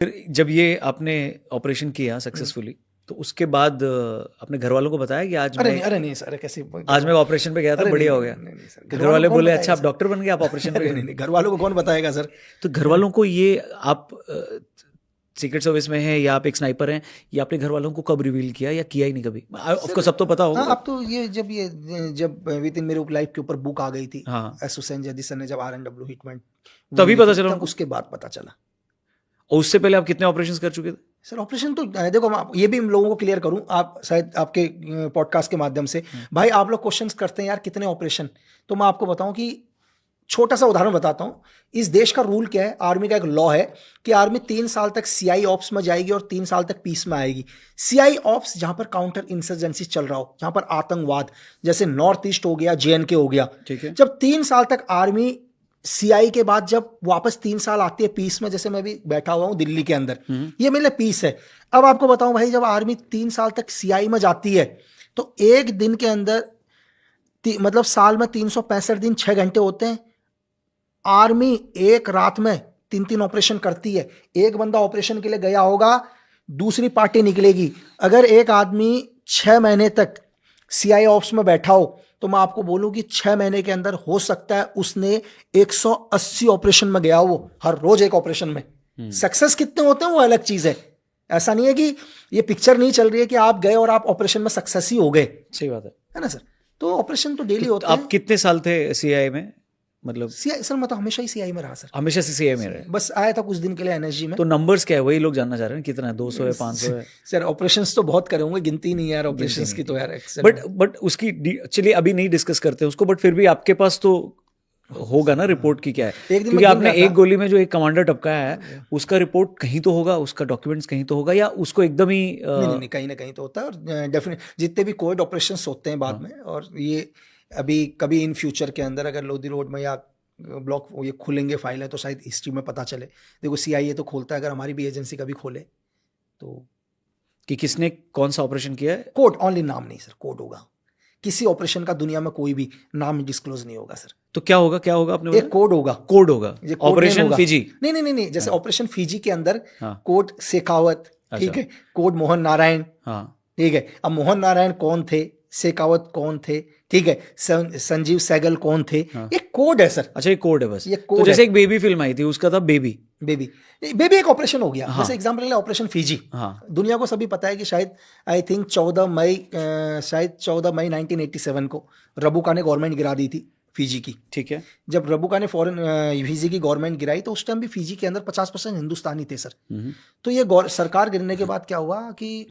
फिर जब ये आपने ऑपरेशन किया सक्सेसफुली, तो उसके बाद अपने घर वालों को बताया कि आज मैं अरे नहीं सर, कैसे आज मैं ऑपरेशन पे गया था, अरे बढ़िया नहीं हो गया। नहीं नहीं सर, तो घर घर वालों वाले को कौन बोले बताएगा अच्छा आप सर? डॉक्टर बन गए, आप ऑपरेशन पे अरे गए। नहीं नहीं, घर वालोों को कौन बताएगा सर? तो घर वालों को ये आप सीक्रेट सर्विस में हैं या आप एक स्नाइपर हैं, ये आपने घर वालों को कब रिवील किया या किया ही नहीं कभी? ऑफकोर्स सब तो पता हाँ, होगा। अब तो जब विद इन मेरे लाइफ के ऊपर बुक आ गई थी, हाँ, एस हुसैन जैदी सर ने जब RNW हिटमैन वो तभी पता लिखी, चला तब उनको। उसके बाद पता चला। और उससे पहले आप कितने ऑपरेशंस कर चुके थे? सर ऑपरेशन तो देखो, ये भी हम लोगों को क्लियर करूं, आप शायद आपके पॉडकास्ट के माध्यम से, भाई आप लोग क्वेश्चंस करते हैं यार कितने ऑपरेशन, तो मैं आपको बताऊं कि छोटा सा उदाहरण बताता हूं। इस देश का रूल क्या है, आर्मी का एक लॉ है कि आर्मी 3 साल तक CI ऑप्स में जाएगी और 3 साल तक पीस में आएगी। CI ऑप्स जहां पर काउंटर इंसर्जेंसी चल रहा हो, जहां पर आतंकवाद, जैसे नॉर्थ ईस्ट हो गया, JNK हो गया, ठीक है। जब 3 साल तक आर्मी CI के बाद जब वापस 3 साल आती है पीस में, जैसे मैं भी बैठा हुआ हूं दिल्ली के अंदर, ये मेरे लिए पीस है। अब आपको बताऊं भाई, जब आर्मी 3 साल तक CI में जाती है तो एक दिन के अंदर मतलब साल में 365 दिन 6 घंटे होते हैं। आर्मी एक रात में 3 3 ऑपरेशन करती है। एक बंदा ऑपरेशन के लिए गया होगा, दूसरी पार्टी निकलेगी। अगर एक आदमी 6 महीने तक CI ऑप्स में बैठा हो, तो मैं आपको बोलूं कि 6 महीने के अंदर हो सकता है उसने 180 ऑपरेशन में गया हो, वो हर रोज एक ऑपरेशन में। सक्सेस कितने होते हैं वो अलग चीज है। ऐसा नहीं है कि ये पिक्चर नहीं चल रही है कि आप गए और आप ऑपरेशन में सक्सेस ही हो गए, सही बात है ना सर? तो ऑपरेशन तो डेली होते आप हैं। कितने साल थे CI में? मतलब CI सर, मैं तो हमेशा ही CI में रहा सर। हमेशा से CI में रहे? बस आया था कुछ दिन के लिए NSG में। तो नंबर्स क्या है, वही लोग जानना चाह रहे हैं, कितना है, 200 है, 500 है? सर ऑपरेशंस तो बहुत करे होंगे, गिनती नहीं है यार ऑपरेशंस की तो यार। बट उसकी चलिए अभी नहीं डिस्कस करते उसको, बट फिर भी आपके पास तो होगा ना रिपोर्ट की क्या है, एक दिन क्योंकि मैं गिन आपने रहा था। एक गोली में जो एक कमांडर टपकाया है उसका रिपोर्ट कहीं तो होगा, उसका डॉक्यूमेंट्स कहीं तो होगा, या उसको एकदम ही नहीं, कहीं ना कहीं तो होता है। और डेफिनेट जितने भी कोविड ऑपरेशंस होते हैं बाद में, और ये अभी कभी इन फ्यूचर के अंदर अगर लोधी रोड में या ब्लॉक ये खुलेंगे फाइल है, तो शायद हिस्ट्री में पता चले। देखो CIA तो खोलता है, अगर हमारी भी एजेंसी कभी खोले तो कि किसने कौन सा ऑपरेशन किया है। कोड ओनली, नाम नहीं सर, कोड होगा। किसी ऑपरेशन का दुनिया में कोई भी नाम डिस्क्लोज नहीं होगा सर। तो क्या होगा, क्या होगा आपने एक कोड होगा, कोड होगा, ये कोड नेम ऑपरेशन होगा। फिजी। नहीं, जैसे ऑपरेशन फिजी के अंदर हाँ। कोड शेखावत, ठीक है, कोड मोहन नारायण, हाँ, ठीक है। अब मोहन नारायण कौन थे, शेखावत कौन थे, ठीक है, संजीव सहगल कौन थे, ये कोड है सर। अच्छा ये कोड है बस। ये तो कोड जैसे है। एक बेबी फिल्म आई थी, उसका था बेबी। बेबी एक ऑपरेशन हो गया। हाँ। जैसे एग्जांपल ले ऑपरेशन फिजी। हाँ। दुनिया को सभी पता है कि शायद आई थिंक 14 मई 1987 को रबुका ने गवर्नमेंट गिरा दी थी फिजी की। ठीक है। जब रबुका ने फिजी की गवर्नमेंट गिराई, तो उस टाइम भी फिजी के अंदर 50% हिंदुस्तानी थे सर। तो ये सरकार गिरने के बाद क्या हुआ कि